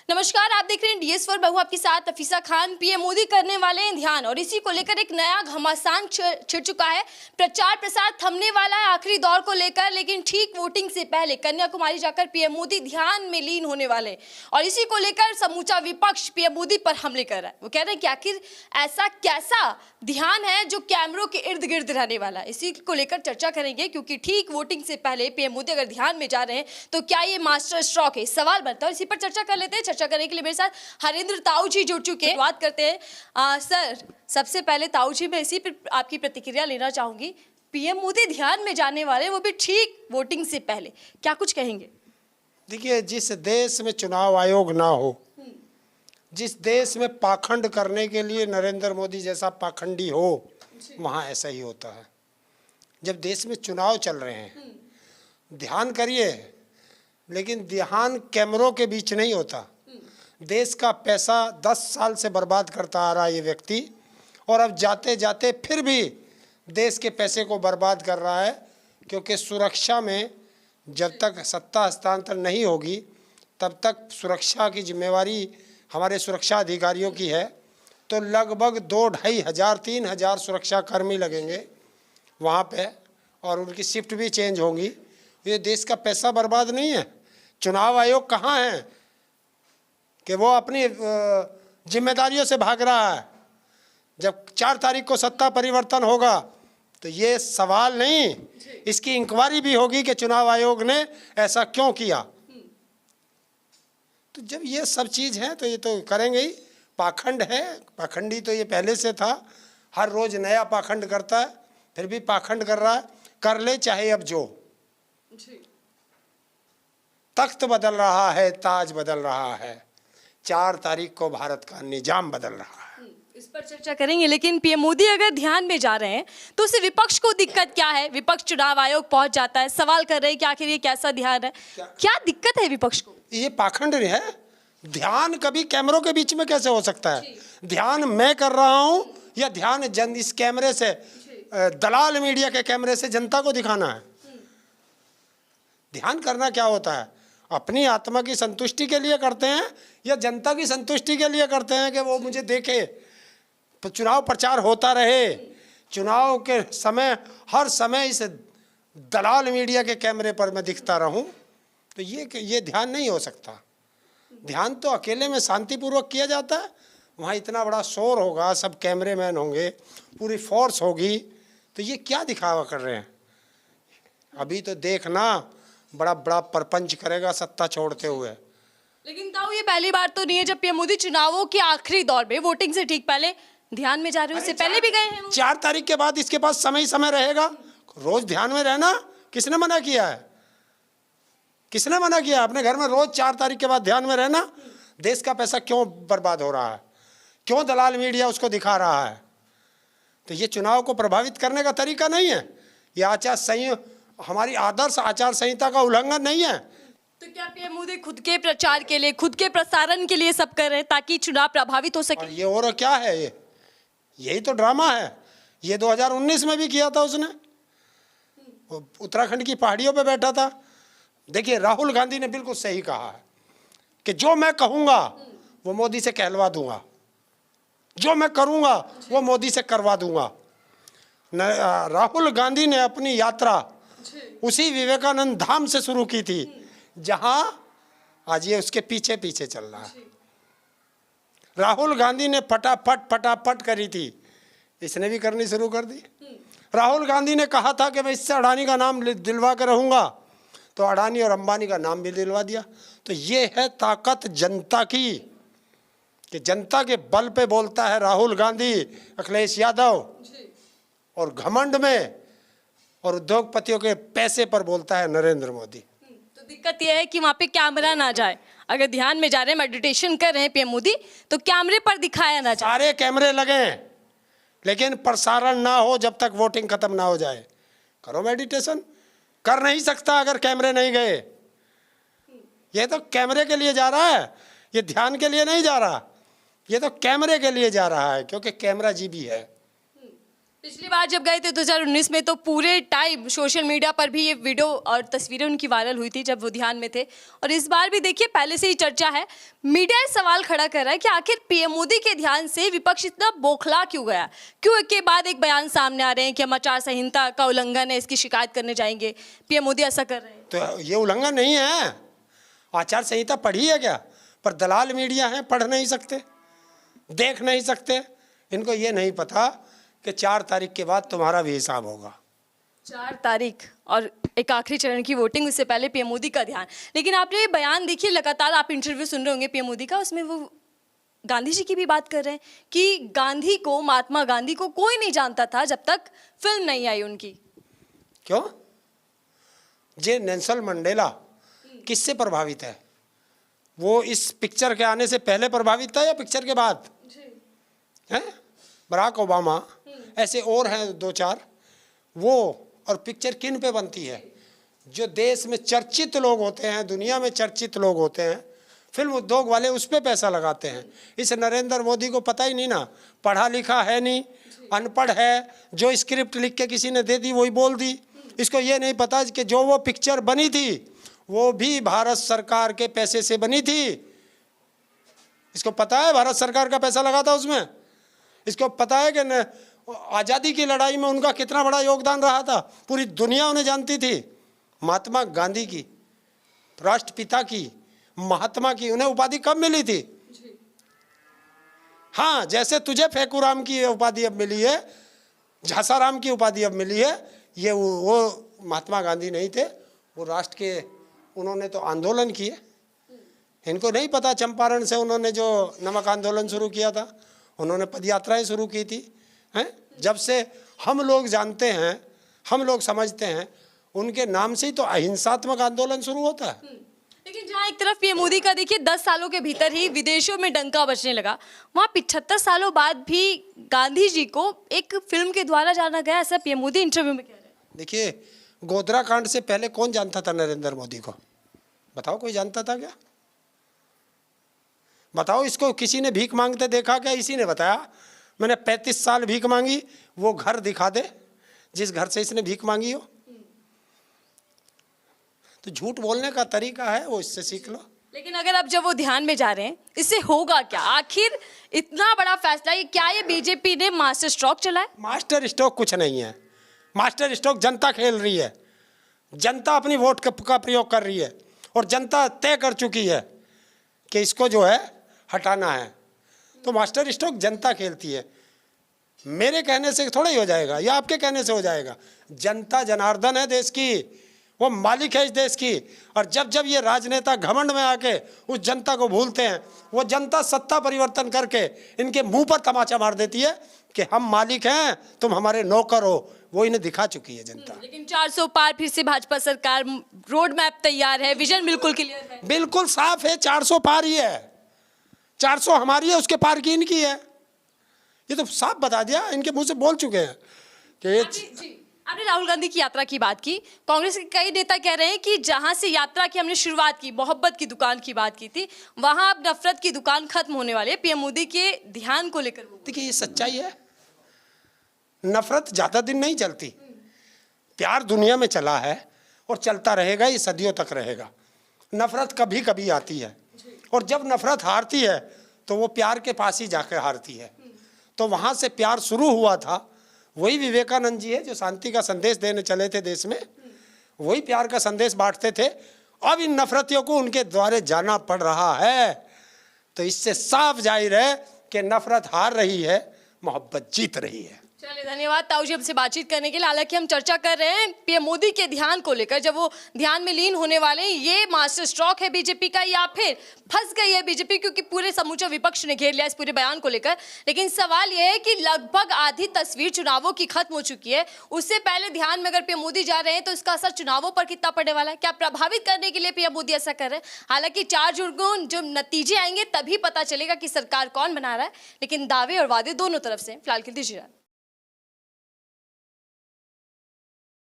नमस्कार, आप देख रहे हैं DS4 मैं हूं आपके साथ अफीसा खान। पीएम मोदी करने वाले हैं ध्यान और इसी को लेकर एक नया घमासान छिड़ चुका है। प्रचार प्रसार थमने वाला है आखिरी दौर को लेकर, लेकिन ठीक वोटिंग से पहले कन्याकुमारी जाकर पीएम मोदी ध्यान में लीन होने वाले हैं और इसी को लेकर समूचा विपक्ष पीएम मोदी पर हमले कर रहा है। वो कह रहे हैं कि आखिर ऐसा कैसा ध्यान है जो कैमरों के इर्द गिर्द रहने वाला है। इसी को लेकर चर्चा करेंगे क्योंकि ठीक वोटिंग से पहले पीएम मोदी अगर ध्यान में जा रहे हैं तो क्या ये मास्टर स्ट्रोक है, सवाल बनता है। इसी पर चर्चा कर लेते हैं। चर्चा करने के लिए मेरे साथ हरेंद्र ताऊ जी जुड़ चुके हैं। बात करते हैं सर, सबसे पहले ताऊ जी मैं इसी पर आपकी प्रतिक्रिया लेना चाहूंगी। पीएम मोदी ध्यान में जाने वाले, वो भी ठीक वोटिंग से पहले, क्या कुछ कहेंगे? देखिए, जिस देश में चुनाव आयोग ना हो, जिस देश में पाखंड करने के लिए नरेंद्र मोदी जैसा पाखंडी हो, वहाँ ऐसा ही होता है। जब देश में चुनाव चल रहे हैं, ध्यान करिए, लेकिन ध्यान कैमरों के बीच नहीं होता। देश का पैसा 10 साल से बर्बाद करता आ रहा है ये व्यक्ति, और अब जाते जाते फिर भी देश के पैसे को बर्बाद कर रहा है, क्योंकि सुरक्षा में जब तक सत्ता हस्तांतरण नहीं होगी तब तक सुरक्षा की जिम्मेवारी हमारे सुरक्षा अधिकारियों की है। तो लगभग 2-2.5 हज़ार 3 हज़ार सुरक्षा कर्मी लगेंगे वहाँ पे, और उनकी शिफ्ट भी चेंज होंगी। ये देश का पैसा बर्बाद नहीं है। चुनाव आयोग कहाँ है कि वो अपनी जिम्मेदारियों से भाग रहा है। जब 4 तारीख को सत्ता परिवर्तन होगा तो ये सवाल नहीं, इसकी इंक्वायरी भी होगी कि चुनाव आयोग ने ऐसा क्यों किया। तो जब ये सब चीज़ है तो ये तो करेंगे ही। पाखंड है, पाखंडी तो ये पहले से था, हर रोज़ नया पाखंड करता है, फिर भी पाखंड कर रहा है। कर ले चाहे अब जो, तख्त बदल रहा है, ताज बदल रहा है, 4 तारीख को भारत का निजाम बदल रहा है। इस पर चर्चा करेंगे, लेकिन पीएम मोदी अगर ध्यान में जा रहे हैं तो उससे विपक्ष को दिक्कत क्या है? विपक्ष चुनाव आयोग पहुंच जाता है, सवाल कर रहे हैं कि आखिर ये कैसा ध्यान है, क्या दिक्कत है विपक्ष को? ये पाखंड है। ध्यान कभी कैमरों के बीच में कैसे हो सकता है? ध्यान मैं कर रहा हूं या ध्यान जन इस कैमरे से, दलाल मीडिया के कैमरे से जनता को दिखाना है? ध्यान करना क्या होता है? अपनी आत्मा की संतुष्टि के लिए करते हैं या जनता की संतुष्टि के लिए करते हैं कि वो मुझे देखे, तो चुनाव प्रचार होता रहे। चुनाव के समय हर समय इस दलाल मीडिया के कैमरे पर मैं दिखता रहूं, तो ये ध्यान नहीं हो सकता। ध्यान तो अकेले में शांतिपूर्वक किया जाता है। वहाँ इतना बड़ा शोर होगा, सब कैमरेमैन होंगे, पूरी फोर्स होगी, तो ये क्या दिखावा कर रहे हैं? अभी तो देखना, बड़ा बड़ा परपंच करेगा सत्ता छोड़ते हुए। लेकिन ताऊ, ये पहली बार तो नहीं है जब पीएम मोदी चुनावों के आखिरी दौर में, वोटिंग से ठीक पहले ध्यान में जा रहे हैं। उससे पहले भी गए हैं। 4 तारीख के बाद इसके पास समय रहेगा। रोज ध्यान में रहना किसने मना किया है? किसने मना किया? अपने घर में रोज 4 तारीख के बाद ध्यान में रहना। देश का पैसा क्यों बर्बाद हो रहा है? क्यों दलाल मीडिया उसको दिखा रहा है? तो ये चुनाव को प्रभावित करने का तरीका नहीं है। ये आचार संहिता, हमारी आदर्श आचार संहिता का उल्लंघन नहीं है। तो क्या पीएम मोदी खुद के प्रचार के लिए, खुद के प्रसारण के लिए सब कर रहे हैं ताकि चुनाव प्रभावित हो सके? और ये और क्या है? यही तो ड्रामा है। ये 2019 में भी किया था उसने, उत्तराखंड की पहाड़ियों पे बैठा था। देखिए, राहुल गांधी ने बिल्कुल सही कहा है कि जो मैं कहूँगा वो मोदी से कहलवा दूंगा, जो मैं करूँगा वो मोदी से करवा दूंगा। राहुल गांधी ने अपनी यात्रा उसी विवेकानंद धाम से शुरू की थी जहां आज ये उसके पीछे पीछे चल रहा है। राहुल गांधी ने फटाफट करी थी, इसने भी करनी शुरू कर दी। राहुल गांधी ने कहा था कि मैं इससे अडानी का नाम दिलवा कर रहूँगा, तो अडानी और अंबानी का नाम भी दिलवा दिया। तो ये है ताकत जनता की, कि जनता के बल पे बोलता है राहुल गांधी, अखिलेश यादव, और घमंड में और उद्योगपतियों के पैसे पर बोलता है नरेंद्र मोदी। तो दिक्कत यह है कि वहाँ पे कैमरा ना जाए। अगर ध्यान में जा रहे हैं, मेडिटेशन कर रहे हैं पीएम मोदी, तो कैमरे पर दिखाया ना जाए। सारे कैमरे लगे, लेकिन प्रसारण ना हो जब तक वोटिंग खत्म ना हो जाए। करो मेडिटेशन। कर नहीं सकता अगर कैमरे नहीं गए। ये तो कैमरे के लिए जा रहा है, ये ध्यान के लिए नहीं जा रहा। ये तो कैमरे के लिए जा रहा है, क्योंकि कैमरा जीबी है। पिछली बार जब गए थे 2019 में तो पूरे टाइम सोशल मीडिया पर भी ये वीडियो और तस्वीरें उनकी वायरल हुई थी जब वो ध्यान में थे। और इस बार भी देखिए पहले से ही चर्चा है, मीडिया ये सवाल खड़ा कर रहा है कि आखिर पीएम मोदी के ध्यान से विपक्ष इतना बौखला क्यों गया, क्यों एक के बाद एक बयान सामने आ रहे हैं कि हम आचार संहिता का उल्लंघन है, इसकी शिकायत करने जाएंगे, पीएम मोदी ऐसा कर रहे हैं। तो ये उल्लंघन नहीं है, आचार संहिता पढ़ी है क्या? पर दलाल मीडिया है, पढ़ नहीं सकते, देख नहीं सकते, इनको ये नहीं पता कि 4 तारीख के बाद तुम्हारा भी हिसाब होगा। 4 तारीख और एक आखिरी चरण की वोटिंग, उससे पहले पीएम मोदी का ध्यान। लेकिन आपने ये बयान देखिए, लगातार आप इंटरव्यू सुन रहे होंगे पीएम मोदी का, उसमें वो गांधी जी की भी बात कर रहे हैं कि गांधी को, महात्मा गांधी को कोई नहीं जानता था जब तक फिल्म नहीं आई उनकी। क्यों? जे नेल्सन मंडेला किससे प्रभावित है? वो इस पिक्चर के आने से पहले प्रभावित था या पिक्चर के बाद? हैं? बराक ओबामा, ऐसे और हैं 2-4। वो और पिक्चर किन पे बनती है? जो देश में चर्चित लोग होते हैं, दुनिया में चर्चित लोग होते हैं, फिल्म उद्योग वाले उस पे पैसा लगाते हैं। इस नरेंद्र मोदी को पता ही नहीं ना, पढ़ा लिखा है नहीं, अनपढ़ है, जो स्क्रिप्ट लिख के किसी ने दे दी वही बोल दी। इसको ये नहीं पता कि जो वो पिक्चर बनी थी वो भी भारत सरकार के पैसे से बनी थी। इसको पता है भारत सरकार का पैसा लगा था उसमें। इसको पता है कि आज़ादी की लड़ाई में उनका कितना बड़ा योगदान रहा था, पूरी दुनिया उन्हें जानती थी। महात्मा गांधी की, राष्ट्रपिता की, महात्मा की उन्हें उपाधि कब मिली थी? हाँ, जैसे तुझे फेकूराम की उपाधि अब मिली है, झांसाराम की उपाधि अब मिली है, ये वो महात्मा गांधी नहीं थे, वो राष्ट्र के, उन्होंने तो आंदोलन किए। इनको नहीं पता, चंपारण से उन्होंने जो नमक आंदोलन शुरू किया था, उन्होंने पदयात्राएं शुरू की थी, हैं? जब से हम लोग जानते हैं, हम लोग समझते हैं, उनके नाम से ही तो अहिंसात्मक आंदोलन शुरू होता है। लेकिन जहाँ एक तरफ पीएम मोदी का देखिए 10 सालों के भीतर ही विदेशों में डंका बजने लगा, वहाँ 75 सालों बाद भी गांधी जी को एक फिल्म के द्वारा जाना गया, ऐसा पीएम मोदी इंटरव्यू में कह रहे हैं। देखिए, गोधरा कांड से पहले कौन जानता था नरेंद्र मोदी को? बताओ, कोई जानता था क्या? बताओ, इसको किसी ने भीख मांगते देखा क्या? इसी ने बताया, मैंने 35 साल भीख मांगी, वो घर दिखा दे जिस घर से इसने भीख मांगी हो। तो झूठ बोलने का तरीका है, वो इससे सीख लो। लेकिन अगर अब जब वो ध्यान में जा रहे हैं, इससे होगा क्या? आखिर इतना बड़ा फैसला, ये क्या ये बीजेपी ने मास्टर स्ट्रोक चलाए? मास्टर स्ट्रोक कुछ नहीं है। मास्टर स्ट्रोक जनता खेल रही है, जनता अपनी वोट का प्रयोग कर रही है, और जनता तय कर चुकी है कि इसको जो है हटाना है। तो मास्टर स्ट्रोक जनता खेलती है। मेरे कहने से थोड़ा ही हो जाएगा, या आपके कहने से हो जाएगा। जनता जनार्दन है देश की, वो मालिक है इस देश की। और जब जब ये राजनेता घमंड में आके उस जनता को भूलते हैं, वो जनता सत्ता परिवर्तन करके इनके मुंह पर तमाचा मार देती है कि हम मालिक हैं, तुम हमारे नौकर हो। वो इन्हें दिखा चुकी है जनता। लेकिन 400 पार फिर से भाजपा सरकार, रोड मैप तैयार है, विजन बिल्कुल क्लियर है, बिल्कुल साफ है। 400 पार ही है, 400 हमारी है, उसके पार की इनकी है। ये तो साफ बता दिया, इनके मुंह से बोल चुके हैं कि आपने राहुल गांधी की यात्रा की बात की। कांग्रेस के कई नेता कह रहे हैं कि जहां से यात्रा की हमने शुरुआत की, मोहब्बत की दुकान की बात की थी, वहां अब नफरत की दुकान खत्म होने वाली है पीएम मोदी के ध्यान को लेकर। देखिए, ये सच्चाई है। नफरत ज्यादा दिन नहीं चलती, प्यार दुनिया में चला है और चलता रहेगा, ये सदियों तक रहेगा। नफरत कभी कभी आती है, और जब नफरत हारती है तो वो प्यार के पास ही जाकर हारती है। तो वहां से प्यार शुरू हुआ था। वही विवेकानंद जी है जो शांति का संदेश देने चले थे देश में, वही प्यार का संदेश बांटते थे। अब इन नफरतियों को उनके द्वारे जाना पड़ रहा है। तो इससे साफ जाहिर है कि नफरत हार रही है, मोहब्बत जीत रही है। चलिए, धन्यवाद ताऊ जी हमसे बातचीत करने के लिए। हालांकि हम चर्चा कर रहे हैं पीएम मोदी के ध्यान को लेकर, जब वो ध्यान में लीन होने वाले हैं, ये मास्टर स्ट्रोक है बीजेपी का या फिर फंस गई है बीजेपी, क्योंकि पूरे समूचा विपक्ष ने घेर लिया इस पूरे बयान को लेकर। लेकिन सवाल ये है कि लगभग आधी तस्वीर चुनावों की खत्म हो चुकी है। उससे पहले ध्यान में अगर पीएम मोदी जा रहे हैं तो इसका असर चुनावों पर कितना पड़ने वाला है? क्या प्रभावित करने के लिए पीएम मोदी ऐसा कर रहे हैं? हालांकि 4 जून को जो नतीजे आएंगे तभी पता चलेगा कि सरकार कौन बना रहा है। लेकिन दावे और वादे दोनों तरफ से। फिलहाल के लिए दीजिए।